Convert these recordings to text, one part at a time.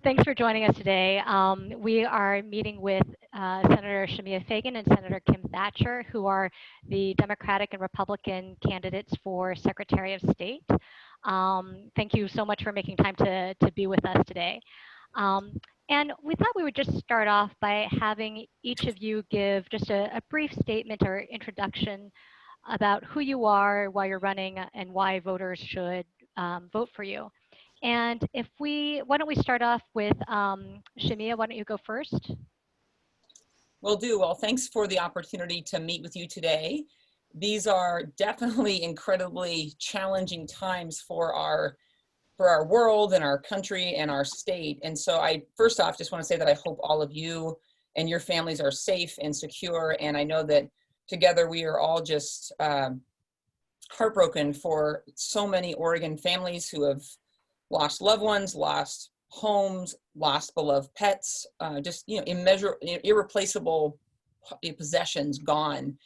Thanks for joining us today. We are meeting with Senator Shemia Fagan and Senator Kim Thatcher, who are the Democratic and Republican candidates for Secretary of State. Thank you so much for making time to be with us today. And we thought we would just start off by having each of you give just a brief statement or introduction about who you are, why you're running, and why voters should vote for you. And why don't we start off with Shemia, why don't you go first? Will do. Well, thanks for the opportunity to meet with you today. These are definitely incredibly challenging times for our world and our country and our state. And so I, first off, just want to say that I hope all of you and your families are safe and secure. And I know that together we are all just heartbroken for so many Oregon families who have lost loved ones, lost homes, lost beloved pets, just, irreplaceable possessions gone.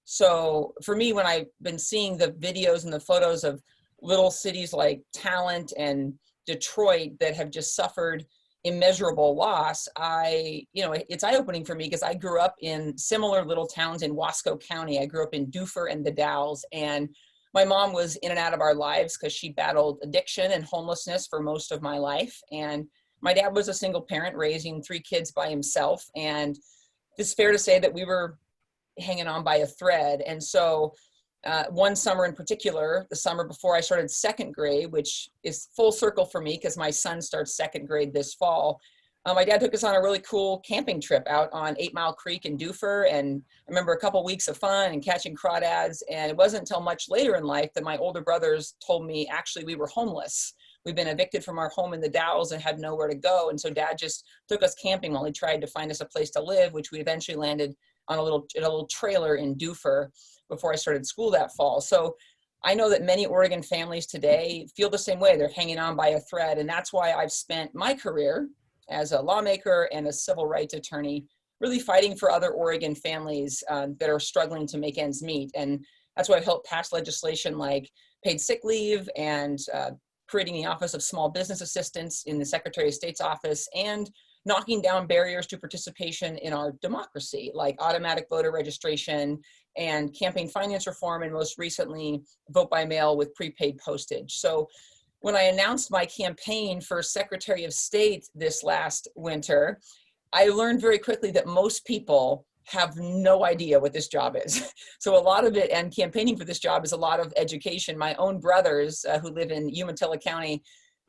So for me, when I've been seeing the videos and the photos of little cities like Talent and Detroit that have just suffered immeasurable loss, it's eye-opening for me because I grew up in similar little towns in Wasco County. I grew up in Dufur and the Dalles, and my mom was in and out of our lives because she battled addiction and homelessness for most of my life. And my dad was a single parent raising 3 kids by himself. And it's fair to say that we were hanging on by a thread. And so one summer in particular, the summer before I started 2nd grade, which is full circle for me because my son starts 2nd grade this fall, my dad took us on a really cool camping trip out on 8 Mile Creek in Dufur. And I remember a couple weeks of fun and catching crawdads. And it wasn't until much later in life that my older brothers told me, actually, we were homeless. We've been evicted from our home in the Dalles and had nowhere to go. And so Dad just took us camping while he tried to find us a place to live, which we eventually landed on a little trailer in Dufur before I started school that fall. So I know that many Oregon families today feel the same way. They're hanging on by a thread. And that's why I've spent my career as a lawmaker and a civil rights attorney really fighting for other Oregon families that are struggling to make ends meet. And that's why I've helped pass legislation like paid sick leave and creating the Office of Small Business Assistance in the Secretary of State's office, and knocking down barriers to participation in our democracy, like automatic voter registration and campaign finance reform, and most recently, vote by mail with prepaid postage. So when I announced my campaign for Secretary of State this last winter, I learned very quickly that most people have no idea what this job is. So a lot of it, and campaigning for this job, is a lot of education. My own brothers who live in Umatilla County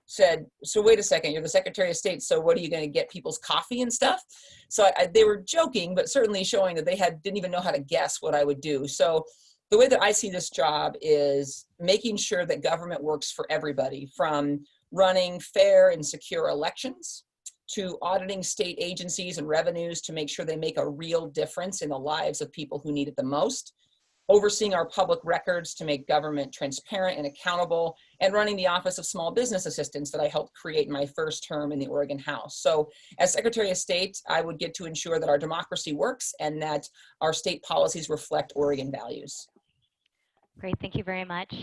said, so wait a second, you're the Secretary of State, so what are you going to get people's coffee and stuff? So they were joking, but certainly showing that they didn't even know how to guess what I would do. So the way that I see this job is making sure that government works for everybody, from running fair and secure elections to auditing state agencies and revenues to make sure they make a real difference in the lives of people who need it the most, overseeing our public records to make government transparent and accountable, and running the Office of Small Business Assistance that I helped create in my first term in the Oregon House. So as Secretary of State, I would get to ensure that our democracy works and that our state policies reflect Oregon values. Great, thank you very much.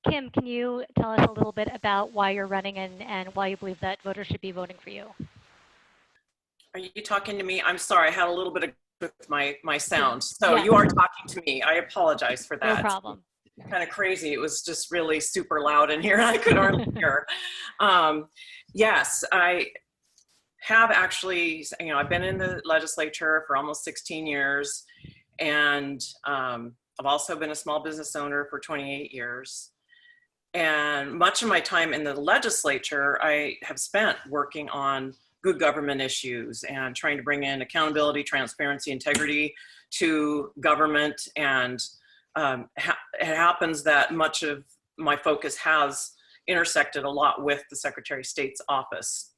Kim, can you tell us a little bit about why you're running and why you believe that voters should be voting for you? Are you talking to me? I'm sorry, I had a little bit of with my sound. So yeah. You are talking to me. I apologize for that. No problem. Kind of crazy. It was just really super loud in here. I could hardly hear. Yes, I have actually, I've been in the legislature for almost 16 years. And I've also been a small business owner for 28 years. And much of my time in the legislature, I have spent working on good government issues and trying to bring in accountability, transparency, integrity to government. And it happens that much of my focus has intersected a lot with the Secretary of State's office.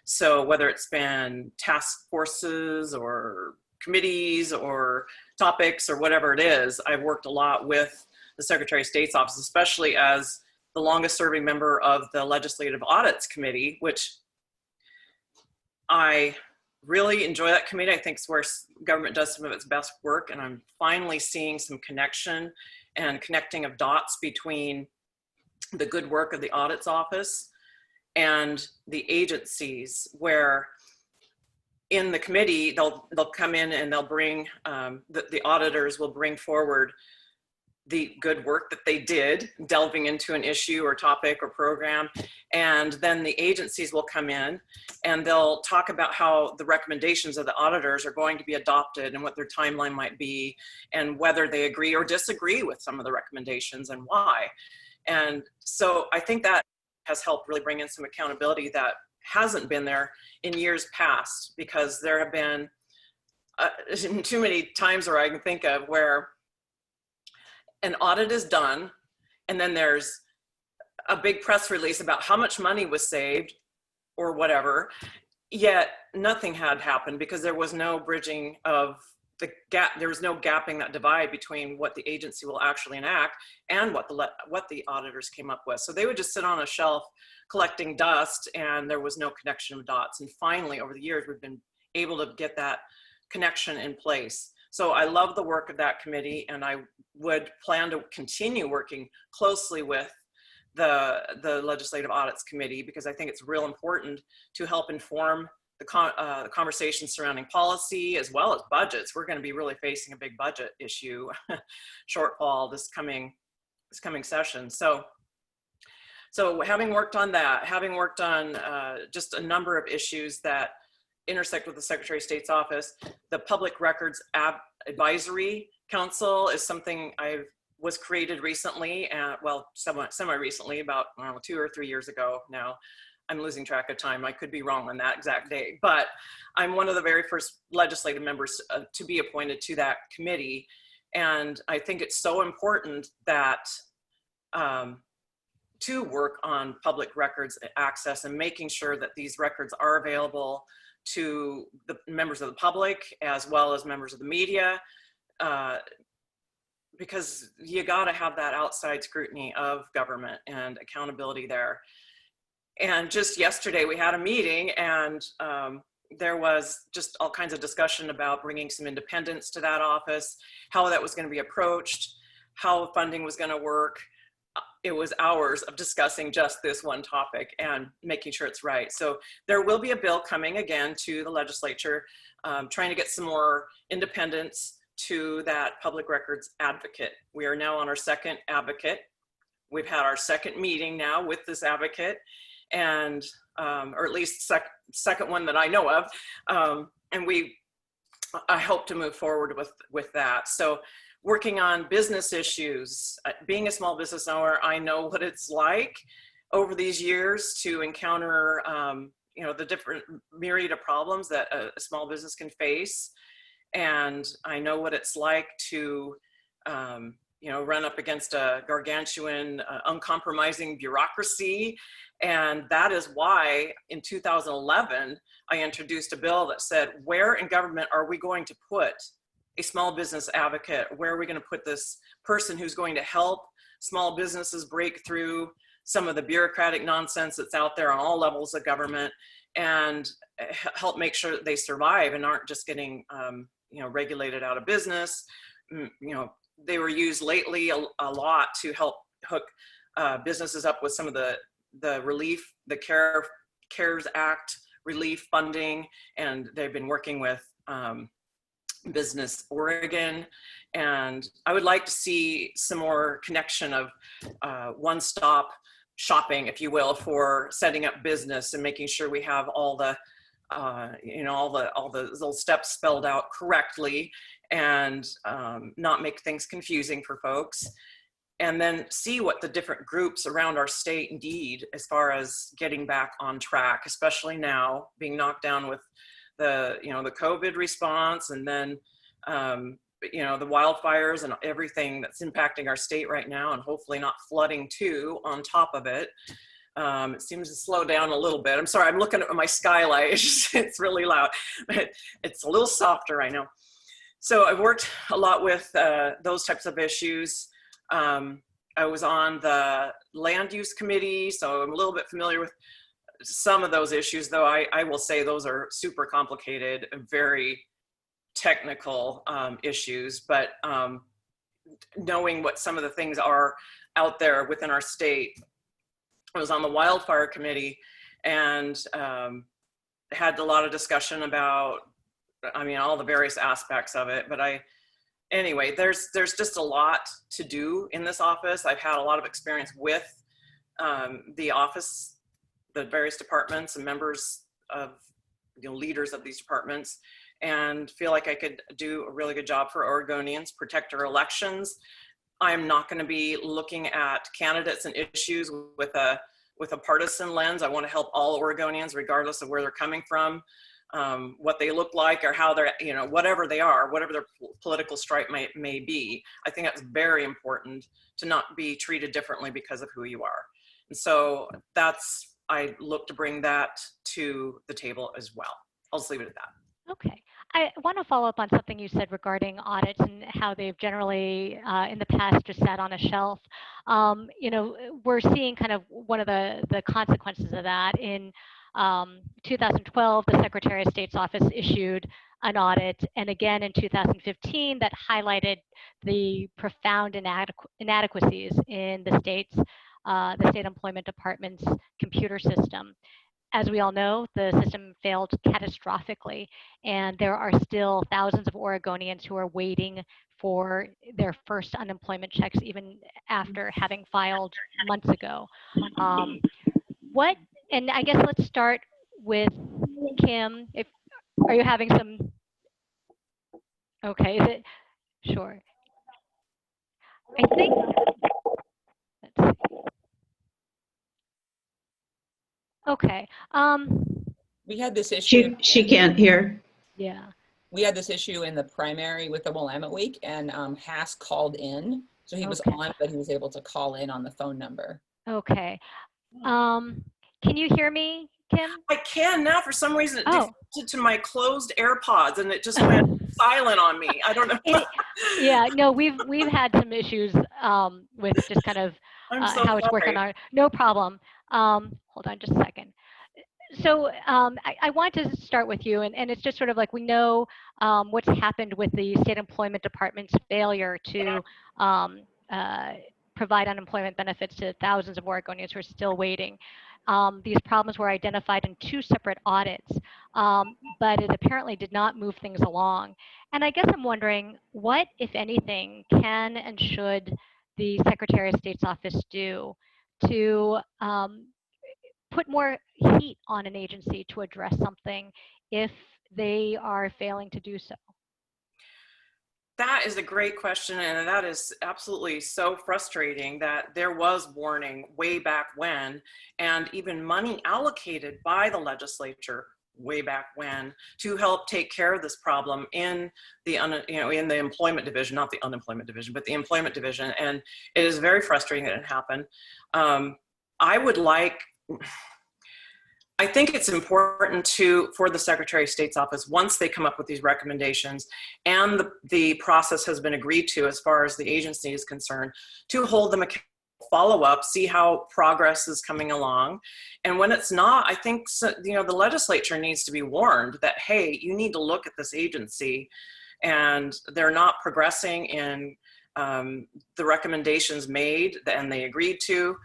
So whether it's been task forces or committees or topics or whatever it is, I've worked a lot with the Secretary of State's office, especially as the longest serving member of the Legislative Audits Committee, which I really enjoy that committee. I think it's where government does some of its best work, and I'm finally seeing some connection and connecting of dots between the good work of the audits office and the agencies, where in the committee, they'll come in and they'll bring, the auditors will bring forward the good work that they did, delving into an issue or topic or program. And then the agencies will come in and they'll talk about how the recommendations of the auditors are going to be adopted and what their timeline might be, and whether they agree or disagree with some of the recommendations and why. And so I think that has helped really bring in some accountability that hasn't been there in years past, because there have been too many times where I can think of where an audit is done and then there's a big press release about how much money was saved or whatever, yet nothing had happened because there was no bridging of the gap. There was no gapping that divide between what the agency will actually enact and what the auditors came up with. So they would just sit on a shelf collecting dust, and there was no connection of dots. And finally, over the years, we've been able to get that connection in place. So I love the work of that committee, and I would plan to continue working closely with the Legislative Audits Committee, because I think it's real important to help inform the conversation surrounding policy as well as budgets. We're going to be really facing a big budget issue shortfall this coming session. So having worked on that, having worked on just a number of issues that intersect with the Secretary of State's office, the Public Records Advisory Council is something was created recently, well, semi-recently, about, I don't know, 2 or 3 years ago now. I'm losing track of time. I could be wrong on that exact date, but I'm one of the very first legislative members to be appointed to that committee. And I think it's so important that to work on public records access and making sure that these records are available to the members of the public as well as members of the media, because you got to have that outside scrutiny of government and accountability there. And just yesterday we had a meeting, and there was just all kinds of discussion about bringing some independence to that office, how that was going to be approached, how funding was going to work. It was hours of discussing just this one topic and making sure it's right. So there will be a bill coming again to the legislature, trying to get some more independence to that public records advocate. We are now on our second advocate. We've had our second meeting now with this advocate, and or at least second one that I know of, and I hope to move forward with that. So working on business issues, being a small business owner, I know what it's like over these years to encounter you know, the different myriad of problems that a small business can face, and I know what it's like to you know, run up against a gargantuan, uncompromising bureaucracy. And that is why in 2011, I introduced a bill that said, where in government are we going to put a small business advocate? Where are we going to put this person who's going to help small businesses break through some of the bureaucratic nonsense that's out there on all levels of government, and help make sure that they survive and aren't just getting you know, regulated out of business? You know, they were used lately a lot to help hook businesses up with some of the relief, the CARES Act relief funding, and they've been working with Business Oregon. And I would like to see some more connection of one-stop shopping, if you will, for setting up business and making sure we have all the you know, all the little steps spelled out correctly, and not make things confusing for folks. And then see what the different groups around our state need as far as getting back on track, especially now being knocked down with the, you know, the COVID response, and then you know, the wildfires and everything that's impacting our state right now, and hopefully not flooding too on top of it. It seems to slow down a little bit. I'm sorry, I'm looking at my skylight. It's really loud, but it's a little softer right now. So I've worked a lot with those types of issues. I was on the land use committee, so I'm a little bit familiar with some of those issues, though I will say those are super complicated, very technical issues, but knowing what some of the things are out there within our state I was on the wildfire committee and had a lot of discussion about, I mean, all the various aspects of it. But anyway, there's just a lot to do in this office. I've had a lot of experience with the office, the various departments and members of, leaders of these departments, and feel like I could do a really good job for Oregonians, protect our elections. I'm not going to be looking at candidates and issues with a partisan lens. I want to help all Oregonians, regardless of where they're coming from, what they look like, or how they're, whatever they are, whatever their political stripe may be. I think that's very important, to not be treated differently because of who you are. And so I look to bring that to the table as well. I'll just leave it at that. Okay. I want to follow up on something you said regarding audits and how they've generally in the past just sat on a shelf. We're seeing kind of one of the consequences of that. In 2012, the Secretary of State's office issued an audit, and again in 2015 that highlighted the profound inadequacies in the state employment department's computer system. As we all know, the system failed catastrophically, and there are still thousands of Oregonians who are waiting for their first unemployment checks even after having filed months ago. And I guess let's start with Kim. Are you having some, okay, is it, sure. I think, let's see. Okay. We had this issue. She can't hear. Yeah. We had this issue in the primary with the Willamette Week, and Haas called in. So he was on, but he was able to call in on the phone number. Okay. Can you hear me, Kim? I can now. For some reason, it defaulted to my closed AirPods, and it just went silent on me. I don't know. Yeah, no, we've had some issues with just kind of how it's working on. No problem. Hold on just a second. So I want to start with you, and it's just sort of like we know what's happened with the State Employment Department's failure to provide unemployment benefits to thousands of Oregonians who are still waiting. These problems were identified in 2 separate audits, but it apparently did not move things along. And I guess I'm wondering, what, if anything, can and should the Secretary of State's office do to put more heat on an agency to address something if they are failing to do so? That is a great question, and that is absolutely so frustrating that there was warning way back when, and even money allocated by the legislature way back when to help take care of this problem in the in the employment division, not the unemployment division, but the employment division. And it is very frustrating that it happened. I think it's important for the Secretary of State's office, once they come up with these recommendations and the process has been agreed to as far as the agency is concerned, to hold them accountable, follow up, see how progress is coming along. And when it's not, I think the legislature needs to be warned that, hey, you need to look at this agency and they're not progressing in the recommendations made and they agreed to,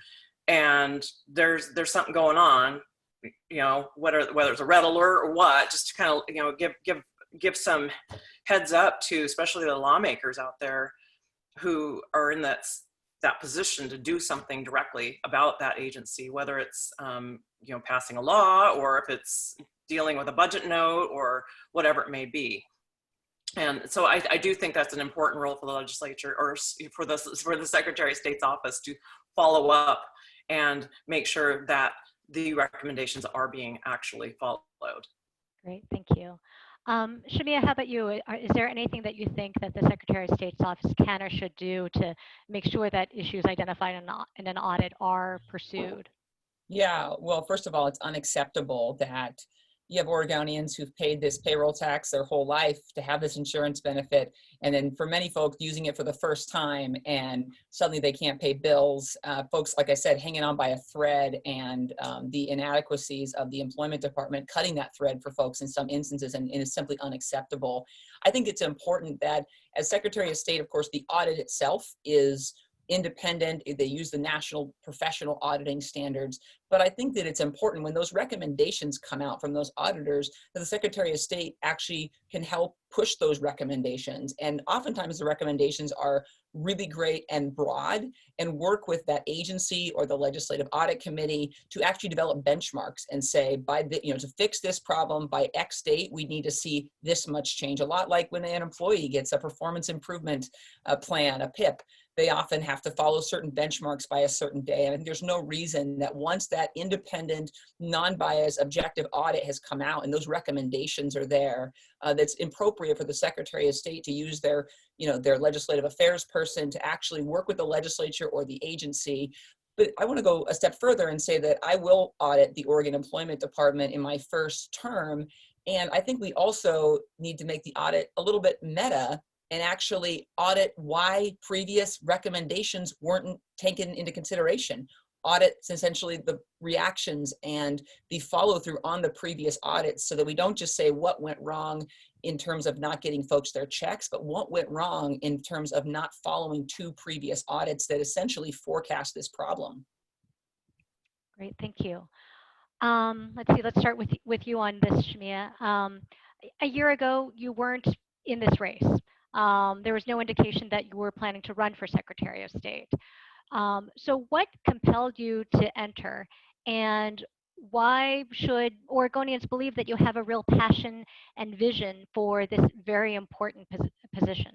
and there's something going on. Whether it's a red alert or what, just to kind of, give some heads up to, especially the lawmakers out there who are in that position to do something directly about that agency, whether it's, passing a law, or if it's dealing with a budget note, or whatever it may be. And so I do think that's an important role for the legislature, or for the Secretary of State's office, to follow up and make sure that the recommendations are being actually followed. Great, thank you. Shamia, how about you? Is there anything that you think that the Secretary of State's office can or should do to make sure that issues identified in an audit are pursued? Yeah, well, first of all, it's unacceptable that you have Oregonians who've paid this payroll tax their whole life to have this insurance benefit, and then for many folks using it for the first time, and suddenly they can't pay bills. Folks, like I said, hanging on by a thread, and the inadequacies of the employment department cutting that thread for folks in some instances, and is simply unacceptable. I think it's important that, as Secretary of State, of course, the audit itself is independent, they use the national professional auditing standards. But I think that it's important when those recommendations come out from those auditors that the Secretary of State actually can help push those recommendations. And oftentimes the recommendations are really great and broad, and work with that agency or the legislative audit committee to actually develop benchmarks and say, to fix this problem by X date, we need to see this much change. A lot like when an employee gets a performance improvement plan, a PIP, they often have to follow certain benchmarks by a certain day. And there's no reason that once that independent, non-biased, objective audit has come out and those recommendations are there, that's appropriate for the Secretary of State to use their legislative affairs person to actually work with the legislature or the agency. But I want to go a step further and say that I will audit the Oregon Employment Department in my first term. And I think we also need to make the audit a little bit meta and actually audit why previous recommendations weren't taken into consideration. Audit essentially the reactions and the follow through on the previous audits so that we don't just say what went wrong in terms of not getting folks their checks, but what went wrong in terms of not following two previous audits that essentially forecast this problem. Great, thank you. Let's start with you on this, Shamia. A year ago, you weren't in this race. There was no indication that you were planning to run for Secretary of State. So what compelled you to enter, and why should Oregonians believe that you have a real passion and vision for this very important position?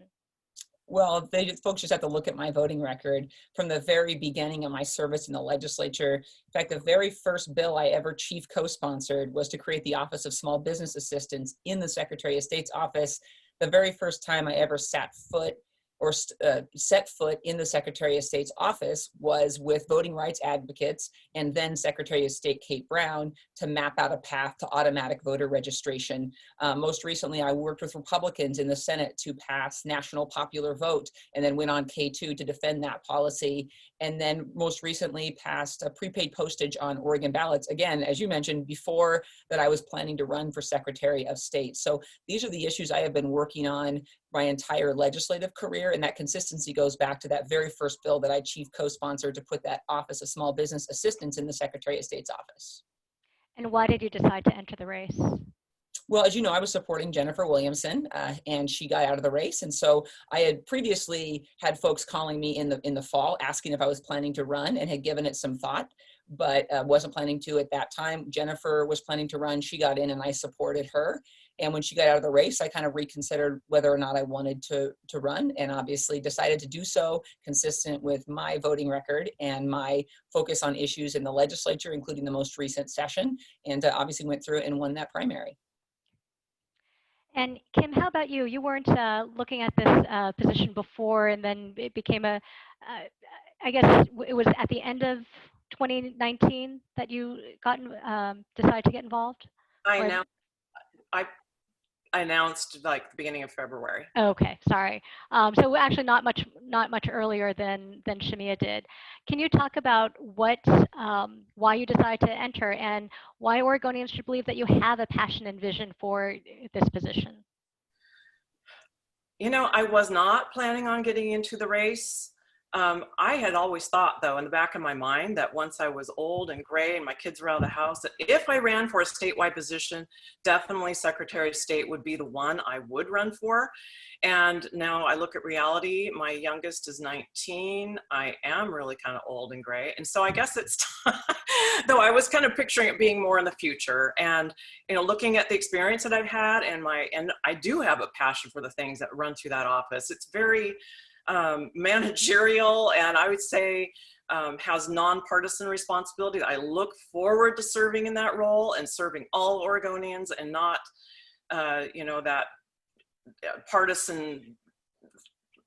Well, folks just have to look at my voting record from the very beginning of my service in the legislature. In fact, the very first bill I ever chief co-sponsored was to create the Office of Small Business Assistance in the Secretary of State's office. The very first time I ever set foot in the Secretary of State's office was with voting rights advocates and then Secretary of State Kate Brown to map out a path to automatic voter registration. Most recently, I worked with Republicans in the Senate to pass national popular vote and then went on K2 to defend that policy. And then most recently passed a prepaid postage on Oregon ballots. Again, as you mentioned before, that I was planning to run for Secretary of State. So these are the issues I have been working on my entire legislative career, and that consistency goes back to that very first bill that I chief co-sponsored to put that Office of Small Business Assistance in the Secretary of State's office. And why did you decide to enter the race? Well, as you know, I was supporting Jennifer Williamson, and she got out of the race. And so I had previously had folks calling me in the fall asking if I was planning to run, and had given it some thought, but wasn't planning to at that time. Jennifer was planning to run. She got in, and I supported her. And when she got out of the race, I kind of reconsidered whether or not I wanted to run, and obviously decided to do so consistent with my voting record and my focus on issues in the legislature, including the most recent session, and obviously went through and won that primary. And Kim, how about you? You weren't looking at this position before, and then it became I guess it was at the end of 2019 that you decided to get involved? I announced like the beginning of February. Okay, sorry. So actually not much earlier than Shamia did. Can you talk about why you decided to enter, and why Oregonians should believe that you have a passion and vision for this position? You know, I was not planning on getting into the race. I had always thought, though, in the back of my mind, that once I was old and gray and my kids were out of the house, that if I ran for a statewide position, definitely Secretary of State would be the one I would run for. And now I look at reality. My youngest is 19. I am really kind of old and gray. And so I guess it's time, though I was kind of picturing it being more in the future. And, you know, looking at the experience that I've had, and I do have a passion for the things that run through that office. It's very managerial, and I would say has nonpartisan responsibility. I look forward to serving in that role and serving all Oregonians, and not, you know, that partisan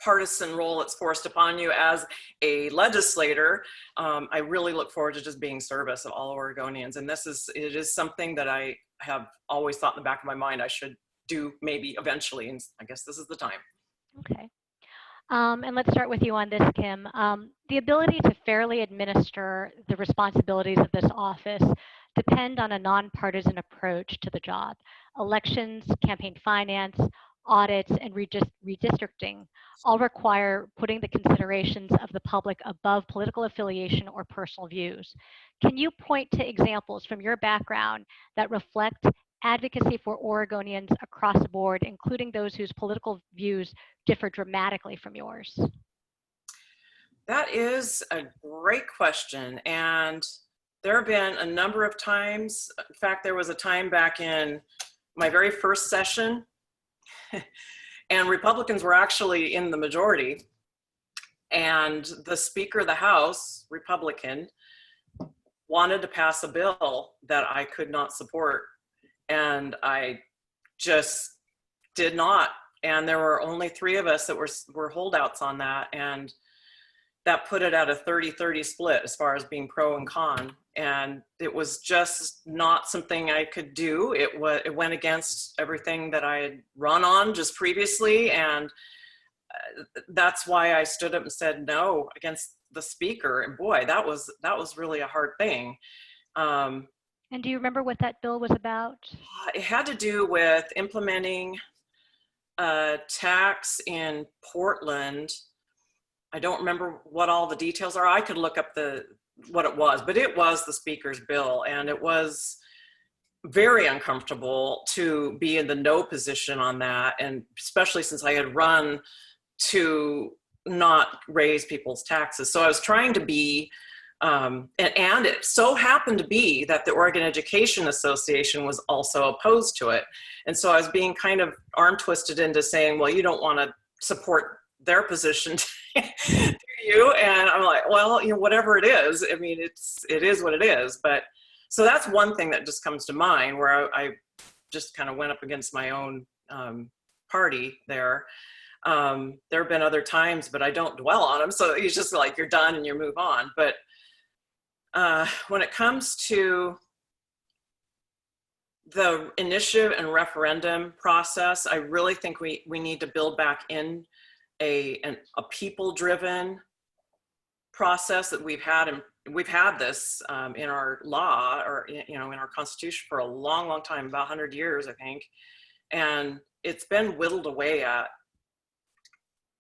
role that's forced upon you as a legislator. I really look forward to just being service of all Oregonians, and it is something that I have always thought in the back of my mind I should do maybe eventually, and I guess this is the time. Okay. And let's start with you on this, Kim. The ability to fairly administer the responsibilities of this office depend on a nonpartisan approach to the job. Elections, campaign finance, audits, and redistricting all require putting the considerations of the public above political affiliation or personal views. Can you point to examples from your background that reflect advocacy for Oregonians across the board, including those whose political views differ dramatically from yours? That is a great question. And there have been a number of times. In fact, there was a time back in my very first session, and Republicans were actually in the majority. And the Speaker of the House, Republican, wanted to pass a bill that I could not support. And I just did not. And there were only 3 of us that were holdouts on that. And that put it at a 30-30 split as far as being pro and con. And it was just not something I could do. It went against everything that I had run on just previously. And that's why I stood up and said no against the speaker. And boy, that was really a hard thing. And do you remember what that bill was about? It had to do with implementing a tax in Portland. I don't remember what all the details are. I could look up what it was, but it was the speaker's bill, and it was very uncomfortable to be in the no position on that, and especially since I had run to not raise people's taxes. So I was trying to be, and it so happened to be that the Oregon Education Association was also opposed to it. And so I was being kind of arm twisted into saying, well, you don't want to support their position to you. And I'm like, well, whatever it is, I mean, it is what it is. But so that's one thing that just comes to mind, where I just kind of went up against my own party there. There have been other times, but I don't dwell on them. So it's just like, you're done and you move on. But when it comes to the initiative and referendum process, I really think we need to build back in a people-driven process that we've had, and we've had this in our law, or in our Constitution for a long, long time, about 100 years, I think, and it's been whittled away at.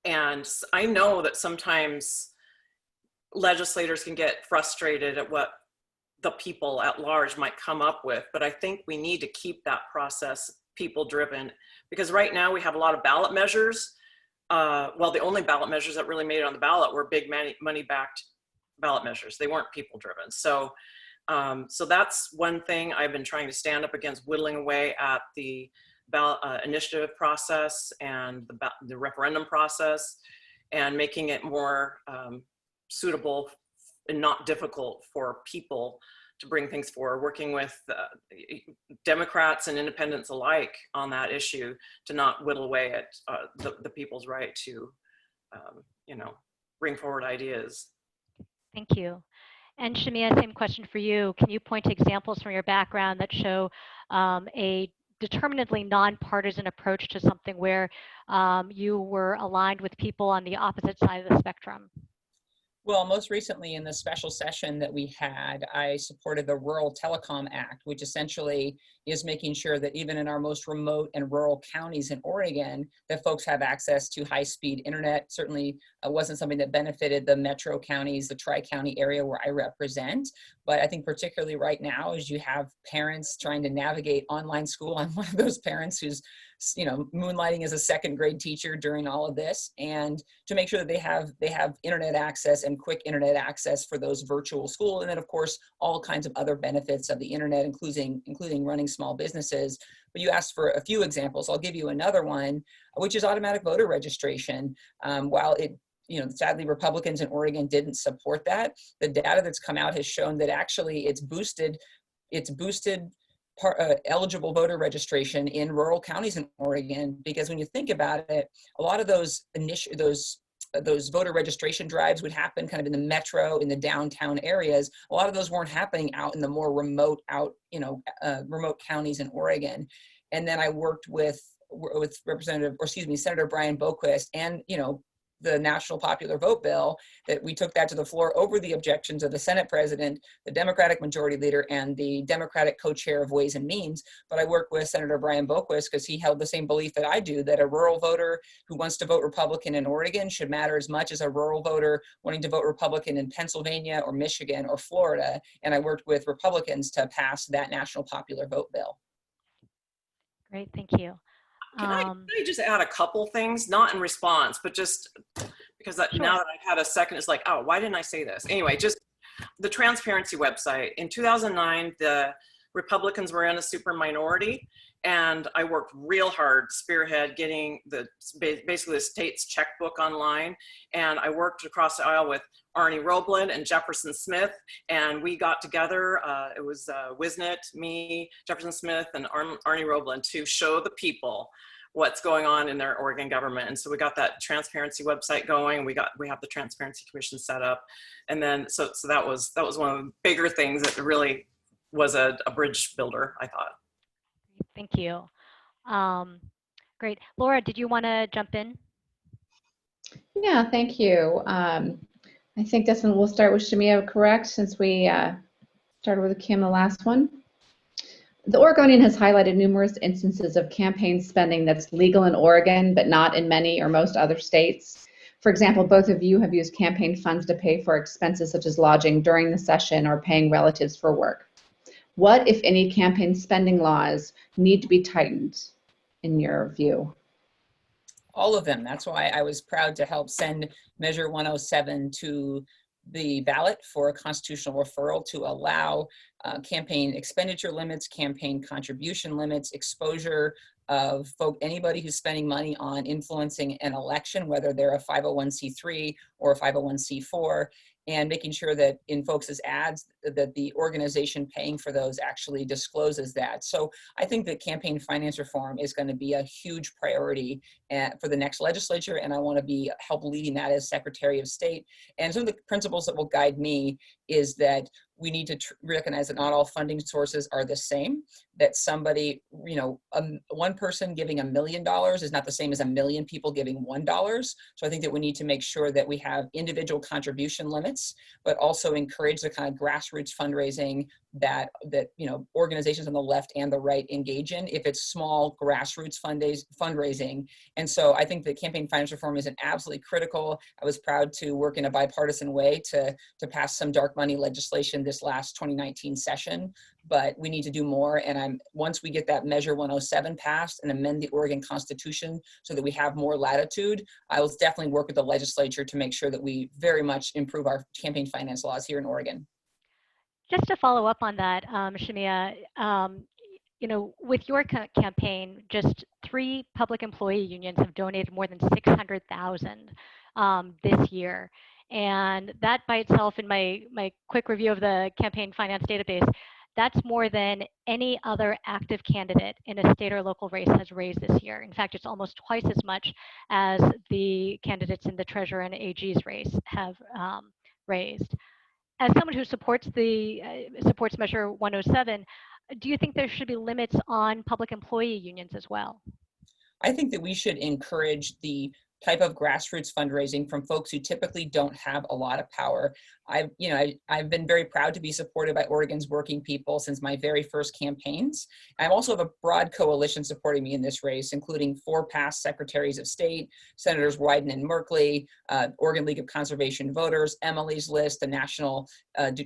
And I know that sometimes legislators can get frustrated at what the people at large might come up with, but I think we need to keep that process people-driven, because right now we have a lot of ballot measures. Well, the only ballot measures that really made it on the ballot were big money-backed ballot measures. They weren't people-driven. So that's one thing I've been trying to stand up against, whittling away at the ballot initiative process and the referendum process, and making it more suitable and not difficult for people to bring things forward, working with Democrats and independents alike on that issue, to not whittle away at the people's right to, bring forward ideas. Thank you. And Shamia, same question for you. Can you point to examples from your background that show a determinedly nonpartisan approach to something where you were aligned with people on the opposite side of the spectrum? Well, most recently in the special session that we had, I supported the Rural Telecom Act, which essentially is making sure that even in our most remote and rural counties in Oregon, that folks have access to high-speed internet. Certainly wasn't something that benefited the metro counties, the tri-county area where I represent. But I think particularly right now, as you have parents trying to navigate online school, I'm one of those parents who's moonlighting as a second grade teacher during all of this, and to make sure that they have internet access and quick internet access for those virtual school. And then of course, all kinds of other benefits of the internet, including running small businesses. But you asked for a few examples. I'll give you another one, which is automatic voter registration. While it, sadly Republicans in Oregon didn't support that, the data that's come out has shown that actually it's boosted eligible voter registration in rural counties in Oregon, because when you think about it, a lot of those voter registration drives would happen kind of in the metro, in the downtown areas. A lot of those weren't happening out in the more remote remote counties in Oregon. And then I worked with Senator Brian Boquist and the National Popular Vote bill, that we took that to the floor over the objections of the Senate President, the Democratic Majority Leader, and the Democratic co-chair of Ways and Means. But I work with Senator Brian Boquist because he held the same belief that I do, that a rural voter who wants to vote Republican in Oregon should matter as much as a rural voter wanting to vote Republican in Pennsylvania or Michigan or Florida. And I worked with Republicans to pass that National Popular Vote bill. Great, thank you. Can I just add a couple things, not in response, but just because Sure. now that I've had a second, it's like, oh, why didn't I say this? Anyway, just the transparency website. In 2009, the Republicans were in a super minority, and I worked real hard, spearhead, getting basically the state's checkbook online. And I worked across the aisle with Arnie Robland and Jefferson Smith, and we got together. It was Wisnet, me, Jefferson Smith, and Arnie Robland to show the people what's going on in their Oregon government. And so we got that transparency website going. We have the Transparency Commission set up, and then so that was one of the bigger things that really was a bridge builder, I thought. Thank you. Great. Laura, did you want to jump in? Yeah, thank you. I think this one, we'll start with Shamia, correct, since we started with Kim, the last one. The Oregonian has highlighted numerous instances of campaign spending that's legal in Oregon, but not in many or most other states. For example, both of you have used campaign funds to pay for expenses such as lodging during the session or paying relatives for work. What, if any, campaign spending laws need to be tightened, in your view? All of them. That's why I was proud to help send Measure 107 to the ballot for a constitutional referral to allow campaign expenditure limits, campaign contribution limits, exposure of anybody who's spending money on influencing an election, whether they're a 501c3 or a 501c4, and making sure that in folks' ads that the organization paying for those actually discloses that. So I think that campaign finance reform is going to be a huge priority for the next legislature, and I want to help leading that as Secretary of State. And some of the principles that will guide me is that we need to recognize that not all funding sources are the same, that somebody, one person giving $1 million is not the same as 1 million people giving $1. So I think that we need to make sure that we have individual contribution limits, but also encourage the kind of grassroots fundraising that organizations on the left and the right engage in, if it's small grassroots fundraising. And so I think that campaign finance reform is absolutely critical. I was proud to work in a bipartisan way to pass some dark money legislation this last 2019 session, but we need to do more. And once we get that Measure 107 passed and amend the Oregon Constitution so that we have more latitude, I will definitely work with the legislature to make sure that we very much improve our campaign finance laws here in Oregon. Just to follow up on that, Shamia, with your campaign, just 3 public employee unions have donated more than $600,000 this year. And that by itself, in my quick review of the campaign finance database, that's more than any other active candidate in a state or local race has raised this year. In fact, it's almost twice as much as the candidates in the treasurer and AG's race have raised. As someone who supports Measure 107, do you think there should be limits on public employee unions as well? I think that we should encourage the type of grassroots fundraising from folks who typically don't have a lot of power. I've been very proud to be supported by Oregon's working people since my very first campaigns. I also have a broad coalition supporting me in this race, including 4 past secretaries of state, Senators Wyden and Merkley, Oregon League of Conservation Voters, Emily's List, the National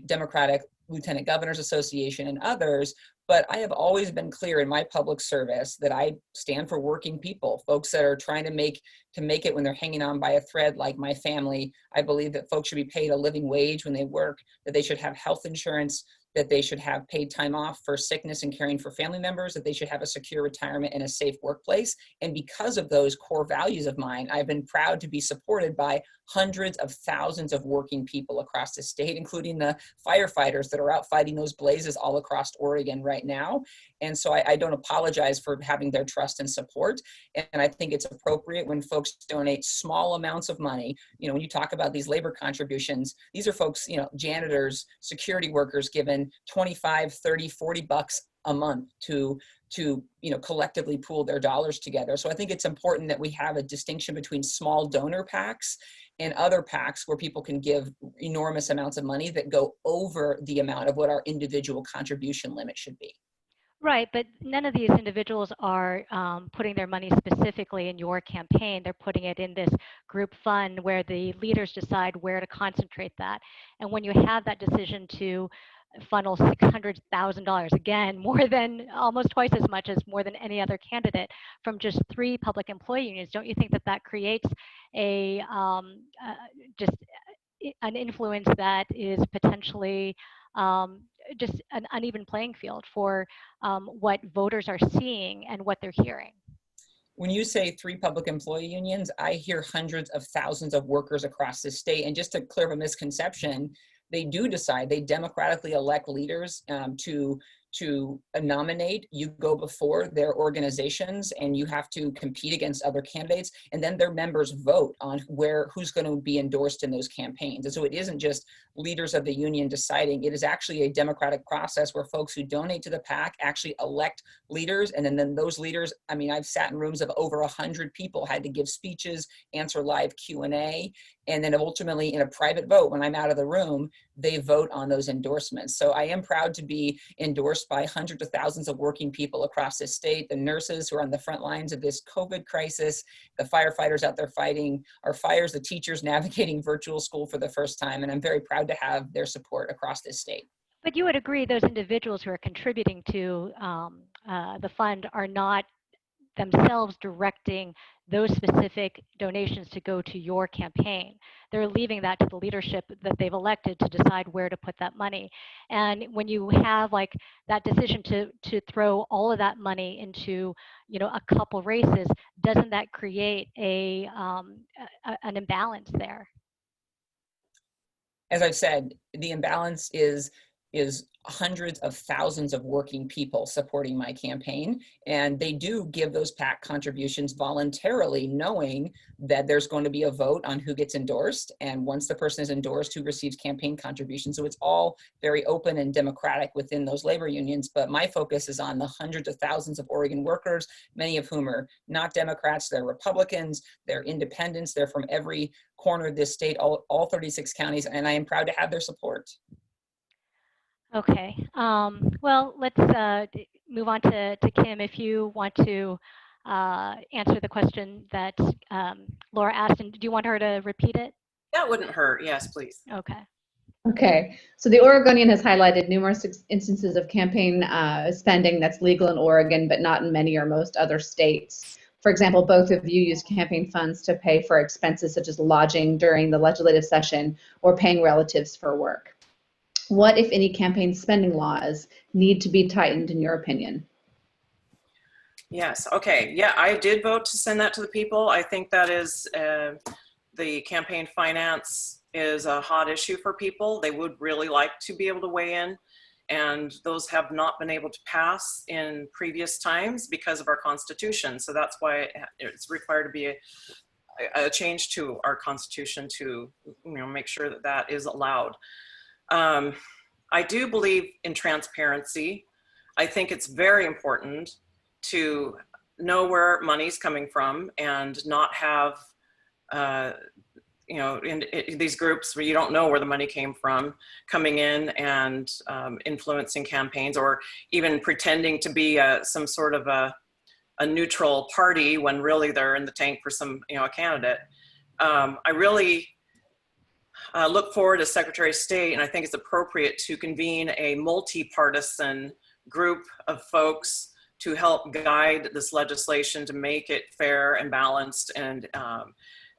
Democratic Lieutenant Governors Association, and others. But I have always been clear in my public service that I stand for working people, folks that are trying to make it when they're hanging on by a thread, like my family. I believe that folks should be paid a living wage when they work, that they should have health insurance, that they should have paid time off for sickness and caring for family members, that they should have a secure retirement and a safe workplace. And because of those core values of mine, I've been proud to be supported by hundreds of thousands of working people across the state, including the firefighters that are out fighting those blazes all across Oregon right now. And so I don't apologize for having their trust and support. And I think it's appropriate when folks donate small amounts of money. When you talk about these labor contributions, these are folks, janitors, security workers given 25, 30, 40 bucks a month to collectively pool their dollars together. So I think it's important that we have a distinction between small donor PACs and other PACs where people can give enormous amounts of money that go over the amount of what our individual contribution limit should be. Right, but none of these individuals are putting their money specifically in your campaign. They're putting it in this group fund where the leaders decide where to concentrate that. And when you have that decision to funnel $600,000, again, more than almost twice as much as more than any other candidate from just 3 public employee unions, don't you think that that creates a just an influence that is potentially just an uneven playing field for what voters are seeing and what they're hearing? When you say 3 public employee unions, I hear hundreds of thousands of workers across the state. And just to clear up a misconception, they do decide, they democratically elect leaders to nominate. You go before their organizations and you have to compete against other candidates, and then their members vote on who's going to be endorsed in those campaigns. And so it isn't just leaders of the union deciding, it is actually a democratic process where folks who donate to the PAC actually elect leaders. And then those leaders, I mean, I've sat in rooms of over 100 people, had to give speeches, answer live Q&A, and then ultimately in a private vote, when I'm out of the room, they vote on those endorsements. So I am proud to be endorsed by hundreds of thousands of working people across this state, the nurses who are on the front lines of this COVID crisis, the firefighters out there fighting our fires, the teachers navigating virtual school for the first time. And I'm very proud to have their support across this state. But you would agree those individuals who are contributing to the fund are not themselves directing those specific donations to go to your campaign. They're leaving that to the leadership that they've elected to decide where to put that money. And when you have like that decision to throw all of that money into, a couple races, doesn't that create an imbalance there? As I've said, the imbalance is hundreds of thousands of working people supporting my campaign. And they do give those PAC contributions voluntarily, knowing that there's going to be a vote on who gets endorsed. And once the person is endorsed, who receives campaign contributions. So it's all very open and democratic within those labor unions. But my focus is on the hundreds of thousands of Oregon workers, many of whom are not Democrats, they're Republicans, they're independents, they're from every corner of this state, all 36 counties, and I am proud to have their support. Okay, well, let's move on to Kim. If you want to answer the question that Laura asked, and do you want her to repeat it? That wouldn't hurt. Yes, please. Okay. Okay, so the Oregonian has highlighted numerous instances of campaign spending that's legal in Oregon, but not in many or most other states. For example, both of you use campaign funds to pay for expenses such as lodging during the legislative session or paying relatives for work. What, if any, campaign spending laws need to be tightened in your opinion? Yes, okay. Yeah, I did vote to send that to the people. I think that is, the campaign finance is a hot issue for people. They would really like to be able to weigh in, and those have not been able to pass in previous times because of our Constitution. So that's why it's required to be a change to our Constitution to make sure that that is allowed. I do believe in transparency. I think it's very important to know where money's coming from and not have, in these groups where you don't know where the money came from coming in and influencing campaigns, or even pretending to be some sort of a neutral party when really they're in the tank for some, a candidate. I really look forward as Secretary of State, and I think it's appropriate to convene a multi-partisan group of folks to help guide this legislation to make it fair and balanced, and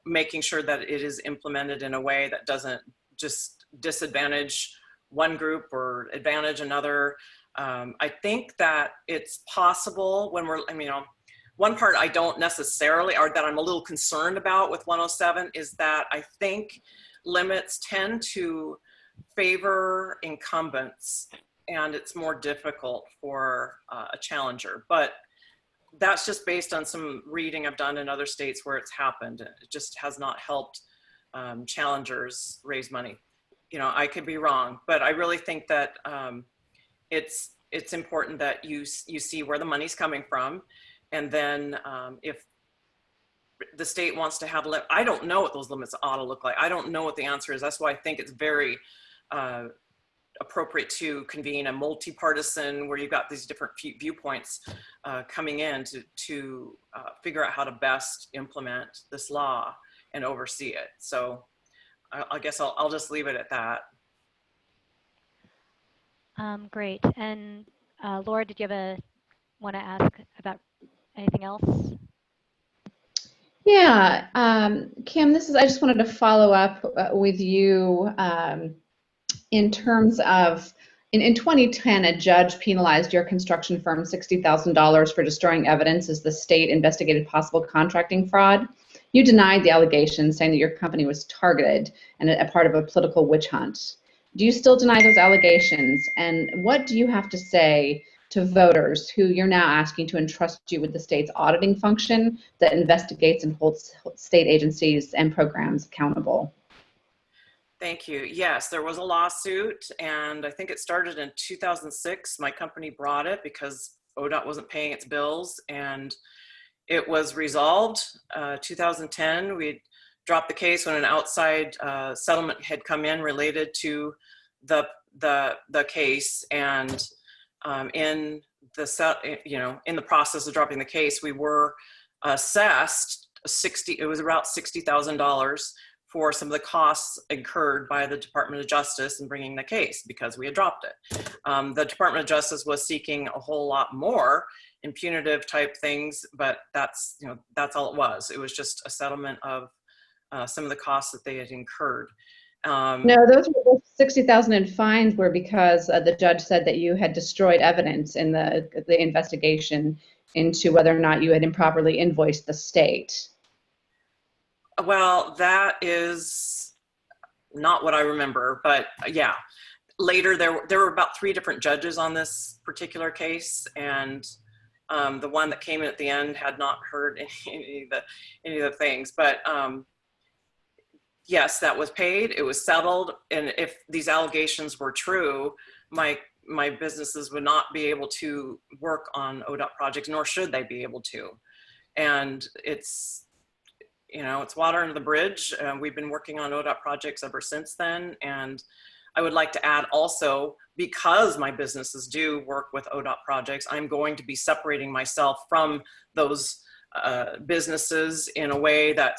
making sure that it is implemented in a way that doesn't just disadvantage one group or advantage another. I think that it's possible when we're, one part I don't necessarily, or that I'm a little concerned about with 107 is that I think limits tend to favor incumbents, and it's more difficult for a challenger. But that's just based on some reading I've done in other states where it's happened. It just has not helped challengers raise money. I could be wrong, but I really think that it's it's important that you see where the money's coming from. And then if the state wants to have, I don't know what those limits ought to look like. I don't know what the answer is. That's why I think it's very appropriate to convene a multi-partisan where you've got these different viewpoints coming in to figure out how to best implement this law and oversee it. So I guess I'll just leave it at that. Great. And Laura, did you want to ask about anything else? Yeah, Kim, I just wanted to follow up with you in terms of, in 2010, a judge penalized your construction firm $60,000 for destroying evidence as the state investigated possible contracting fraud. You denied the allegations, saying that your company was targeted and a part of a political witch hunt. Do you still deny those allegations? And what do you have to say to voters who you're now asking to entrust you with the state's auditing function that investigates and holds state agencies and programs accountable? Thank you. Yes, there was a lawsuit, and I think it started in 2006. My company brought it because ODOT wasn't paying its bills, and it was resolved. 2010, we dropped the case when an outside settlement had come in related to the case, and in the process of dropping the case, we were assessed it was about $60,000 for some of the costs incurred by the Department of Justice in bringing the case because we had dropped it. The Department of Justice was seeking a whole lot more in punitive type things, but that's all it was. It was just a settlement of some of the costs that they had incurred. No, those 60,000 in fines were because the judge said that you had destroyed evidence in the investigation into whether or not you had improperly invoiced the state. Well, that is not what I remember, but yeah. Later, there were about 3 different judges on this particular case, and the one that came in at the end had not heard any of the things, but yes, that was paid, it was settled, and if these allegations were true, my businesses would not be able to work on ODOT projects, nor should they be able to. And it's water under the bridge. We've been working on ODOT projects ever since then. And I would like to add also, because my businesses do work with ODOT projects, I'm going to be separating myself from those businesses in a way that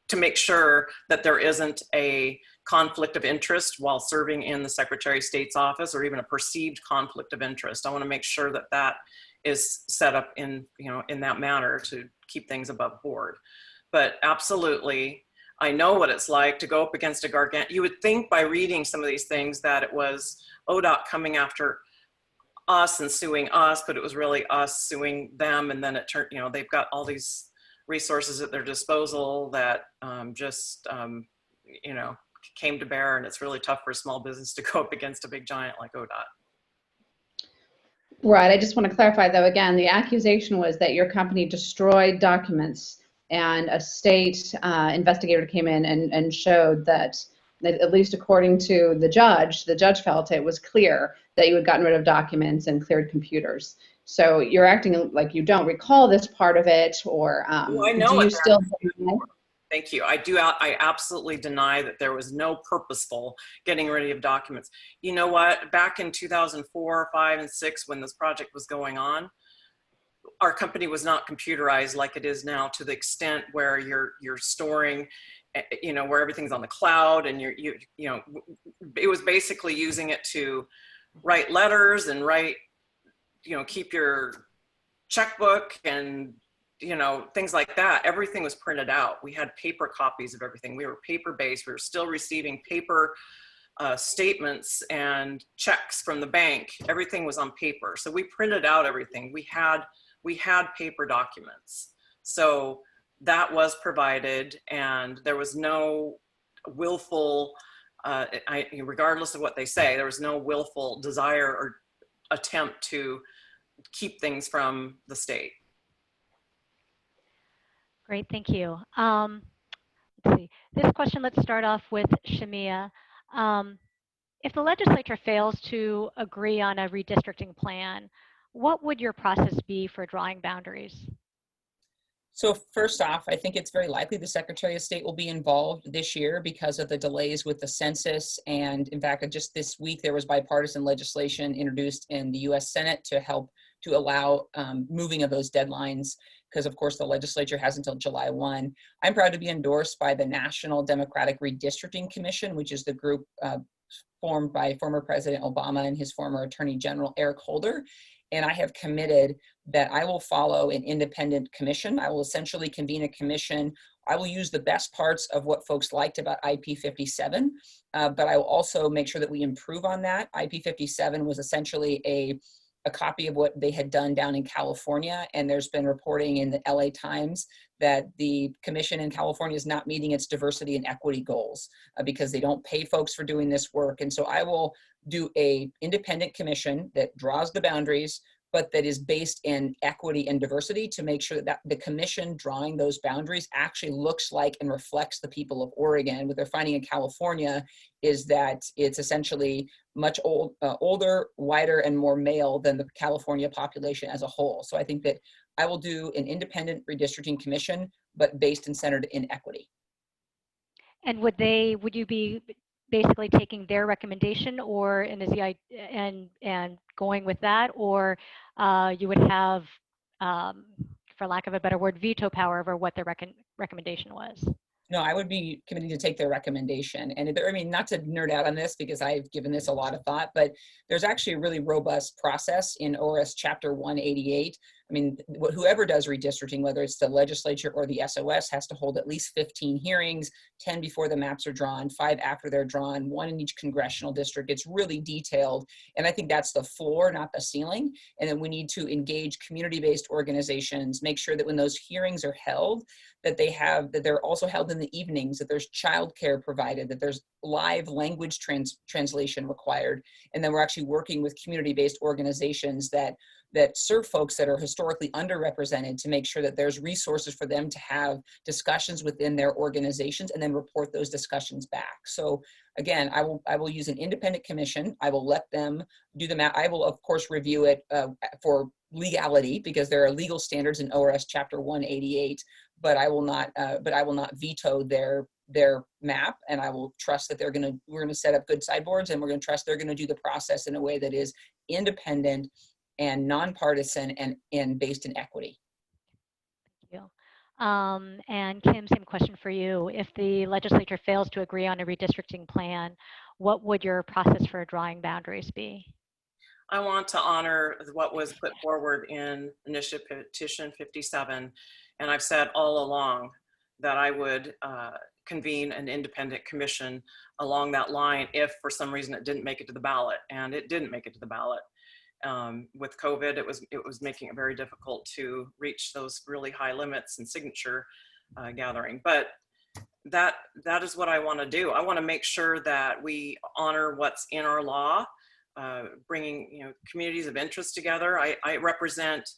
to make sure that there isn't a conflict of interest while serving in the Secretary of State's office, or even a perceived conflict of interest. I want to make sure that that is set up in that manner to keep things above board. But absolutely, I know what it's like to go up against a gargantuan. You would think by reading some of these things that it was ODOT coming after us and suing us, but it was really us suing them. And then it turned, they've got all these resources at their disposal that came to bear, and it's really tough for a small business to go up against a big giant like ODOT. Right. I just want to clarify, though, again, the accusation was that your company destroyed documents, and a state investigator came in and showed that, at least according to the judge felt it was clear that you had gotten rid of documents and cleared computers. So you're acting like you don't recall this part of it, or well, I know do you still? Thank you. I absolutely deny that there was no purposeful getting rid of documents. You know what? Back in 2004, 5, and 6, when this project was going on, our company was not computerized like it is now, to the extent where you're storing, where everything's on the cloud, and it was basically using it to write letters and keep your checkbook and things like that. Everything was printed out. We had paper copies of everything. We were paper-based. We were still receiving paper statements and checks from the bank. Everything was on paper. So we printed out everything. We had paper documents. So that was provided, and there was no willful, regardless of what they say, there was no willful desire or attempt to keep things from the state. Great, thank you. Let's see. This question, let's start off with Shamia. If the legislature fails to agree on a redistricting plan, what would your process be for drawing boundaries? So first off, I think it's very likely the Secretary of State will be involved this year because of the delays with the census. And in fact, just this week, there was bipartisan legislation introduced in the US Senate to help to allow moving of those deadlines, because of course the legislature has until July 1. I'm proud to be endorsed by the National Democratic Redistricting Commission, which is the group formed by former President Obama and his former Attorney General Eric Holder. And I have committed that I will follow an independent commission. I will essentially convene a commission. I will use the best parts of what folks liked about IP 57, but I will also make sure that we improve on that. IP 57 was essentially a copy of what they had done down in California, and there's been reporting in the LA Times that the commission in California is not meeting its diversity and equity goals because they don't pay folks for doing this work. And so I will do a independent commission that draws the boundaries, but that is based in equity and diversity to make sure that the commission drawing those boundaries actually looks like and reflects the people of Oregon. What they're finding in California is that it's essentially much older, whiter, and more male than the California population as a whole. So I think that I will do an independent redistricting commission, but based and centered in equity. And would you be basically taking their recommendation, or and going with that, or you would have, for lack of a better word, veto power over what their recommendation was? No, I would be committing to take their recommendation. And I mean, not to nerd out on this because I've given this a lot of thought, but there's actually a really robust process in ORS Chapter 188. I mean, whoever does redistricting, whether it's the legislature or the SOS, has to hold at least 15 hearings, 10 before the maps are drawn, 5 after they're drawn, 1 in each congressional district. It's really detailed. And I think that's the floor, not the ceiling. And then we need to engage community-based organizations, make sure that when those hearings are held, that they're also held in the evenings, that there's childcare provided, that there's live language translation required. And then we're actually working with community-based organizations that serve folks that are historically underrepresented to make sure that there's resources for them to have discussions within their organizations and then report those discussions back. So again, I will use an independent commission. I will let them do the math. I will of course review it for legality because there are legal standards in ORS Chapter 188, but I will not veto their map, and I will trust that we're gonna set up good sideboards, and we're gonna trust they're gonna do the process in a way that is independent and nonpartisan and based in equity. Thank you. And Kim, same question for you. If the legislature fails to agree on a redistricting plan, what would your process for drawing boundaries be? I want to honor what was put forward in Initiative Petition 57. And I've said all along that I would convene an independent commission along that line if for some reason it didn't make it to the ballot, and it didn't make it to the ballot. With COVID, it was making it very difficult to reach those really high limits in signature gathering. But that is what I want to do. I want to make sure that we honor what's in our law, bringing communities of interest together. I represent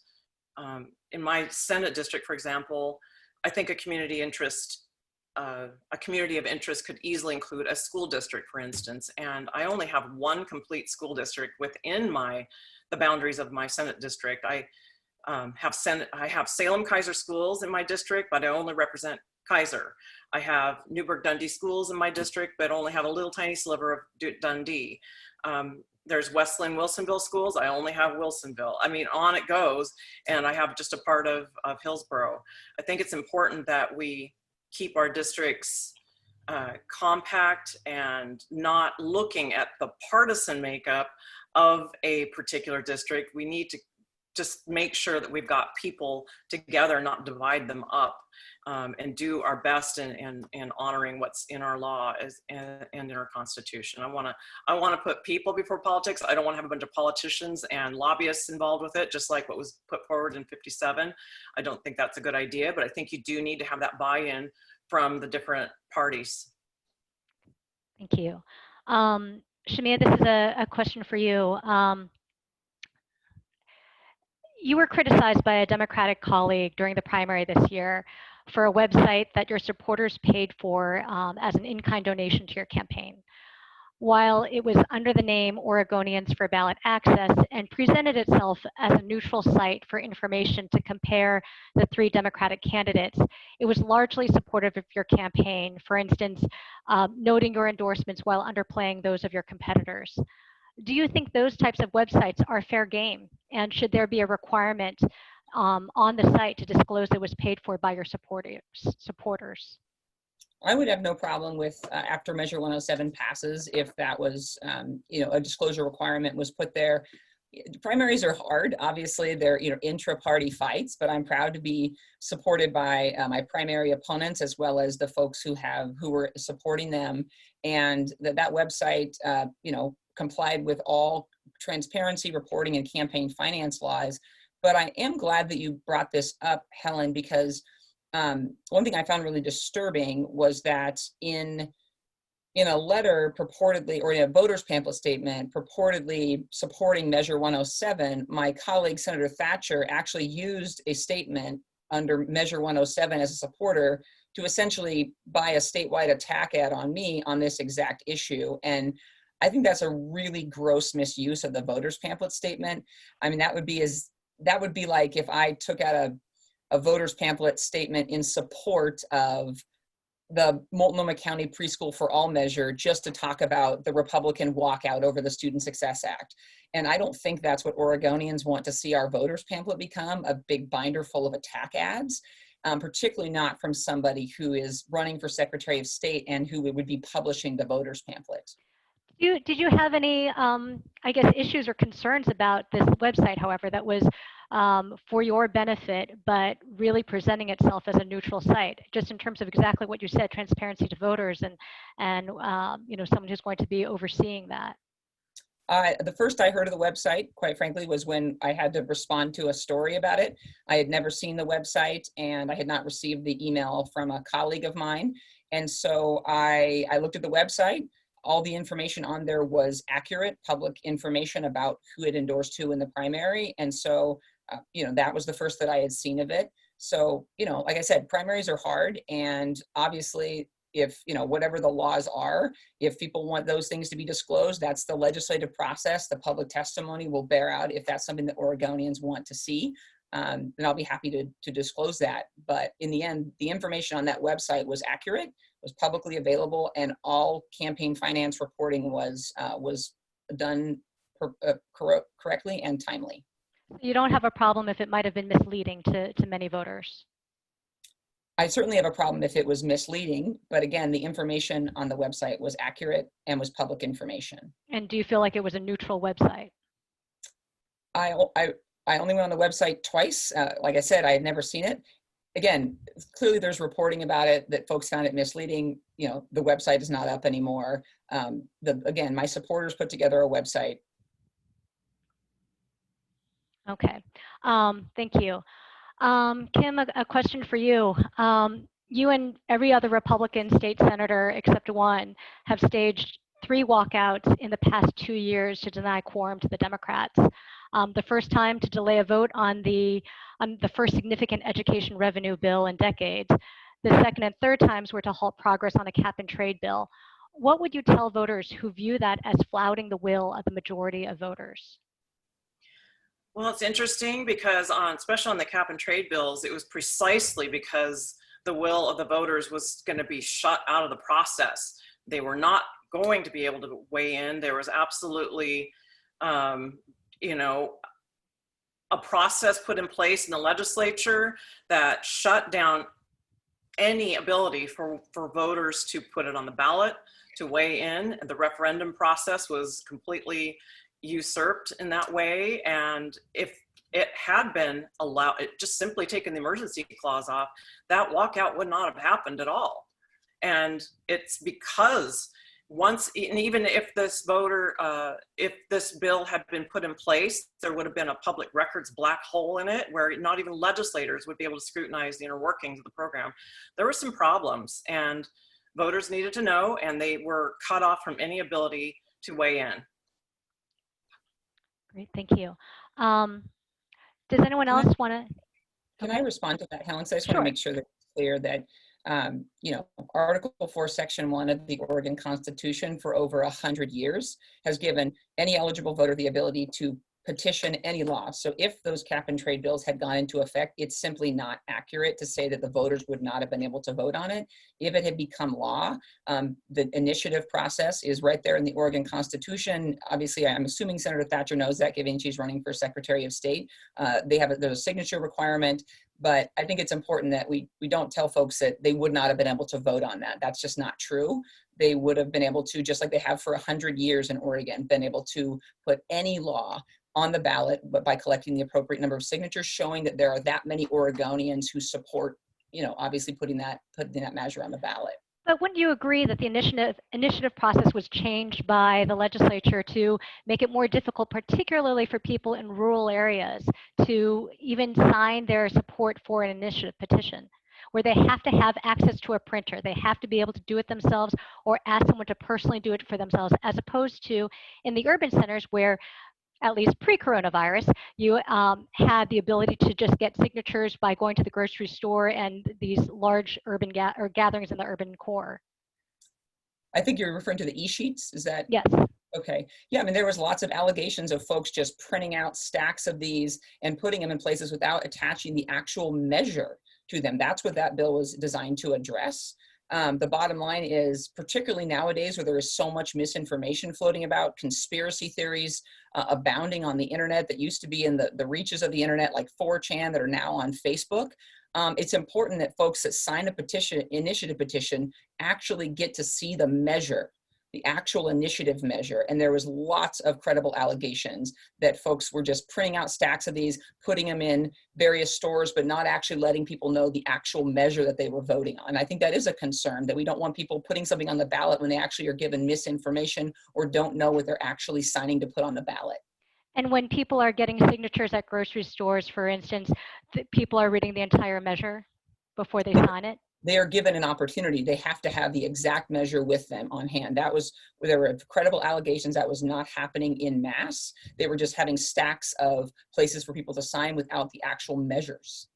in my Senate district, for example. I think a community of interest could easily include a school district, for instance. And I only have one complete school district within the boundaries of my Senate district. I have Salem Kaiser schools in my district, but I only represent Kaiser. I have Newburgh Dundee schools in my district, but only have a little tiny sliver of Dundee. There's Westland Wilsonville schools. I only have Wilsonville. I mean, on it goes. And I have just a part of Hillsborough. I think it's important that we keep our districts compact and not looking at the partisan makeup of a particular district. We need to just make sure that we've got people together, not divide them up, and do our best in honoring what's in our law and in our Constitution. I want to put people before politics. I don't want to have a bunch of politicians and lobbyists involved with it, just like what was put forward in 57. I don't think that's a good idea, but I think you do need to have that buy-in from the different parties. Thank you. Shamia, this is a question for you. You were criticized by a Democratic colleague during the primary this year for a website that your supporters paid for as an in-kind donation to your campaign. while it was under the name Oregonians for Ballot Access and presented itself as a neutral site for information to compare the 3 Democratic candidates, it was largely supportive of your campaign, for instance, noting your endorsements while underplaying those of your competitors. Do you think those types of websites are fair game? And should there be a requirement on the site to disclose it was paid for by your supporters? I would have no problem with after Measure 107 passes if that was, a disclosure requirement was put there. Primaries are hard. Obviously, they're intra-party fights, but I'm proud to be supported by my primary opponents as well as the folks who were supporting them, and that website, complied with all transparency reporting and campaign finance laws. But I am glad that you brought this up, Helen, because one thing I found really disturbing was that in a letter purportedly, or in a voter's pamphlet statement purportedly supporting Measure 107, my colleague Senator Thatcher actually used a statement under Measure 107 as a supporter to essentially buy a statewide attack ad on me on this exact issue. And I think that's a really gross misuse of the voter's pamphlet statement. I mean, that would be like if I took out a voter's pamphlet statement in support of the Multnomah County Preschool for All measure just to talk about the Republican walkout over the Student Success Act. And I don't think that's what Oregonians want to see our voters pamphlet become, a big binder full of attack ads, particularly not from somebody who is running for Secretary of State and who would be publishing the voters pamphlet. Did you have any, issues or concerns about this website, however, that was for your benefit, but really presenting itself as a neutral site, just in terms of exactly what you said, transparency to voters and someone who's going to be overseeing that? The first I heard of the website, quite frankly, was when I had to respond to a story about it. I had never seen the website and I had not received the email from a colleague of mine. And so I looked at the website. All the information on there was accurate, public information about who had endorsed who in the primary. And so, that was the first that I had seen of it. So, like I said, primaries are hard. And obviously, if, whatever the laws are, if people want those things to be disclosed, that's the legislative process. The public testimony will bear out if that's something that Oregonians want to see. Then I'll be happy to disclose that. But in the end, the information on that website was accurate, was publicly available, and all campaign finance reporting was done correctly and timely. You don't have a problem if it might have been misleading to many voters? I certainly have a problem if it was misleading, but again, the information on the website was accurate and was public information. And do you feel like it was a neutral website? I only went on the website twice. Like I said, I had never seen it. Again, clearly there's reporting about it that folks found it misleading. The website is not up anymore. Again, my supporters put together a website. Okay, thank you. Kim, a question for you. You and every other Republican state senator except one have staged 3 walkouts in the past 2 years to deny quorum to the Democrats. The first time to delay a vote on the first significant education revenue bill in decades. The second and third times were to halt progress on a cap and trade bill. What would you tell voters who view that as flouting the will of the majority of voters? Well, it's interesting because especially on the cap and trade bills, it was precisely because the will of the voters was going to be shut out of the process. They were not going to be able to weigh in. There was absolutely, a process put in place in the legislature that shut down any ability for voters to put it on the ballot, to weigh in. The referendum process was completely usurped in that way. And if it had been allowed, just simply taking the emergency clause off, that walkout would not have happened at all. And it's because even if this if this bill had been put in place, there would have been a public records black hole in it where not even legislators would be able to scrutinize the inner workings of the program. There were some problems and voters needed to know, and they were cut off from any ability to weigh in. Great, thank you. Does anyone else want to? Can I respond to that, Helen? So I just want to make sure that it's clear that You know, Article 4, Section 1 of the Oregon Constitution for over 100 years has given any eligible voter the ability to petition any law. So if those cap and trade bills had gone into effect, it's simply not accurate to say that the voters would not have been able to vote on it. If it had become law, the initiative process is right there in the Oregon Constitution. Obviously, I'm assuming Senator Thatcher knows that, given she's running for Secretary of State. There's a signature requirement, but I think it's important that we don't tell folks that they would not have been able to vote on that. That's just not true. They would have been able to, just like they have for 100 years in Oregon, been able to put any law on the ballot, but by collecting the appropriate number of signatures, showing that there are that many Oregonians who support, you know, obviously putting that measure on the ballot. But wouldn't you agree that the initiative process was changed by the legislature to make it more difficult, particularly for people in rural areas, to even sign their support for an initiative petition, where they have to have access to a printer, they have to be able to do it themselves or ask someone to personally do it for themselves, as opposed to in the urban centers where, at least pre-coronavirus, you had the ability to just get signatures by going to the grocery store and these large urban gatherings in the urban core. I think you're referring to the e-sheets, is that? Yes. Okay. Yeah, I mean, there was lots of allegations of folks just printing out stacks of these and putting them in places without attaching the actual measure to them. That's what that bill was designed to address. The bottom line is, particularly nowadays where there is so much misinformation floating about, conspiracy theories abounding on the internet that used to be in the reaches of the internet, like 4chan, that are now on Facebook. It's important that folks that sign a initiative petition actually get to see the measure, the actual initiative measure. And there was lots of credible allegations that folks were just printing out stacks of these, putting them in various stores, but not actually letting people know the actual measure that they were voting on. I think that is a concern, that we don't want people putting something on the ballot when they actually are given misinformation or don't know what they're actually signing to put on the ballot. And when people are getting signatures at grocery stores, for instance, people are reading the entire measure before they sign it? They are given an opportunity. They have to have the exact measure with them on hand. There were credible allegations that was not happening in mass. They were just having stacks of places for people to sign without the actual measures.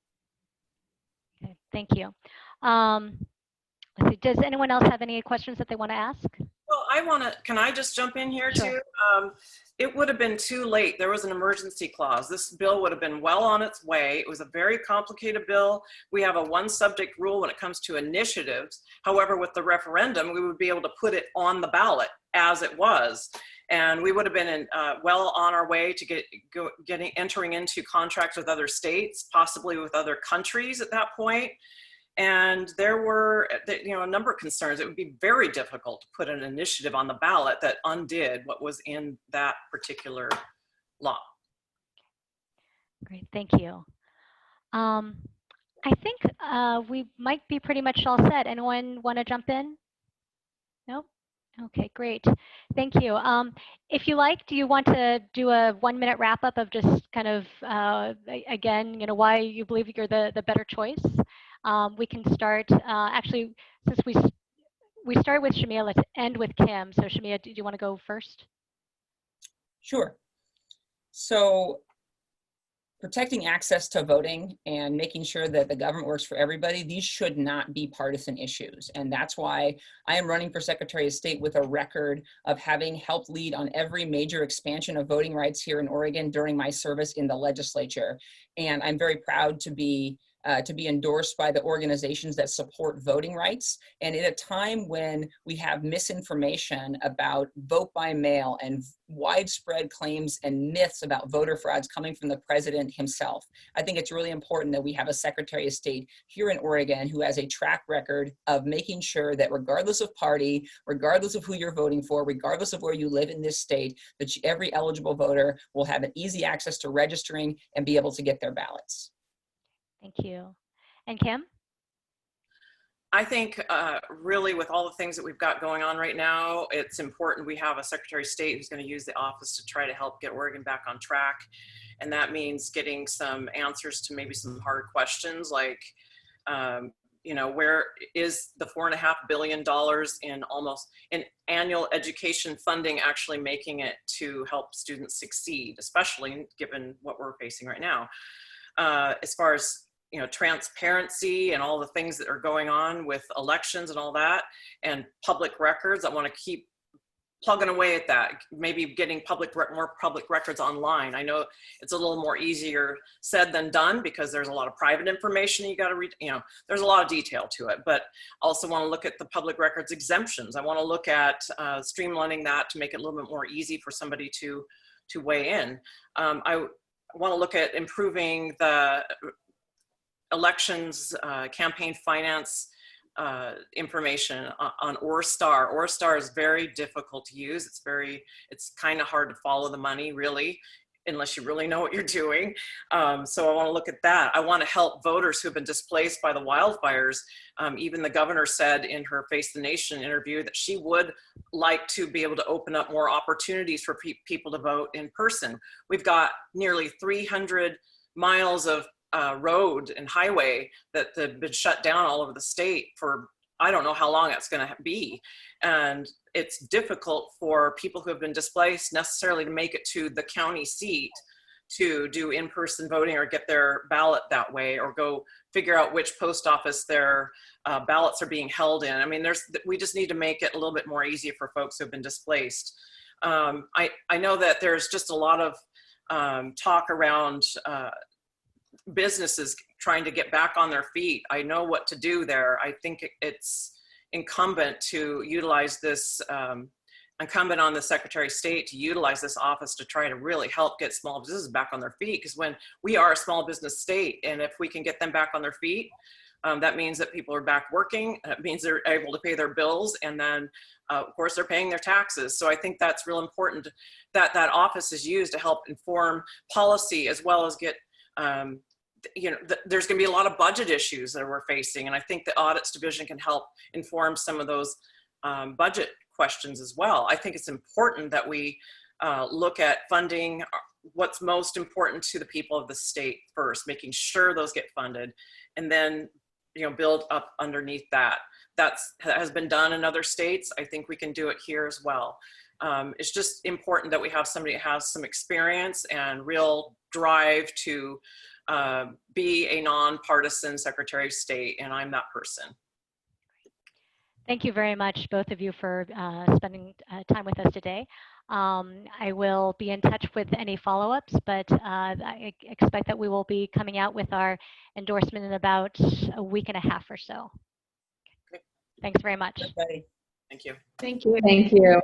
Okay, thank you. Let's see, does anyone else have any questions that they want to ask? Well, can I just jump in here Sure. too? It would have been too late. There was an emergency clause. This bill would have been well on its way. It was a very complicated bill. We have a one subject rule when it comes to initiatives. However, with the referendum, we would be able to put it on the ballot as it was. And we would have been well on our way to entering into contracts with other states, possibly with other countries at that point. And there were, a number of concerns. It would be very difficult to put an initiative on the ballot that undid what was in that particular law. Great, thank you. I think we might be pretty much all set. Anyone want to jump in? No? Okay, great. Thank you. If you like, do you want to do a 1-minute wrap up of just kind of, again, why you believe you're the better choice? We can start, actually, since we start with Shamia, let's end with Kim. So Shamia, do you want to go first? Sure. So protecting access to voting and making sure that the government works for everybody, these should not be partisan issues. And that's why I am running for Secretary of State with a record of having helped lead on every major expansion of voting rights here in Oregon during my service in the legislature. And I'm very proud to be endorsed by the organizations that support voting rights. And at a time when we have misinformation about vote by mail and widespread claims and myths about voter frauds coming from the president himself, I think it's really important that we have a Secretary of State here in Oregon who has a track record of making sure that regardless of party, regardless of who you're voting for, regardless of where you live in this state, that every eligible voter will have an easy access to registering and be able to get their ballots. Thank you. And Kim? I think really with all the things that we've got going on right now, it's important we have a Secretary of State who's going to use the office to try to help get Oregon back on track. And that means getting some answers to maybe some hard questions like, where is the $4.5 billion in annual education funding actually making it to help students succeed, especially given what we're facing right now. As far as you know, transparency and all the things that are going on with elections and all that, and public records. I want to keep plugging away at that, maybe getting more public records online. I know it's a little more easier said than done because there's a lot of private information you got to read, you know, there's a lot of detail to it, but also want to look at the public records exemptions. I want to look at streamlining that to make it a little bit more easy for somebody to weigh in. I want to look at improving the elections campaign finance information on ORSTAR. ORSTAR is very difficult to use. It's kind of hard to follow the money, really, unless you really know what you're doing. So I want to look at that. I want to help voters who have been displaced by the wildfires. Even the governor said in her Face the Nation interview that she would like to be able to open up more opportunities for people to vote in person. We've got nearly 300 miles of road and highway that have been shut down all over the state for I don't know how long it's going to be. And it's difficult for people who have been displaced necessarily to make it to the county seat to do in-person voting or get their ballot that way, or go figure out which post office their ballots are being held in. I mean, we just need to make it a little bit more easy for folks who have been displaced. I know that there's just a lot of talk around businesses trying to get back on their feet. I know what to do there. I think it's incumbent to utilize this, incumbent on the Secretary of State to utilize this office to try to really help get small businesses back on their feet. Because when we are a small business state, and if we can get them back on their feet, that means that people are back working. It means they're able to pay their bills, and then of course they're paying their taxes. So I think that's real important that that office is used to help inform policy, as well as get you know, there's going to be a lot of budget issues that we're facing, and I think the audits division can help inform some of those budget questions as well. I think it's important that we look at funding what's most important to the people of the state first, making sure those get funded, and then, you know, build up underneath that. That has been done in other states. I think we can do it here as well. It's just important that we have somebody who has some experience and real drive to be a nonpartisan Secretary of State, and I'm that person. Thank you very much, both of you, for spending time with us today. I will be in touch with any follow-ups, but I expect that we will be coming out with our endorsement in about a week and a half or so. Okay. Thanks very much. Okay. Thank you. Thank you. Thank you.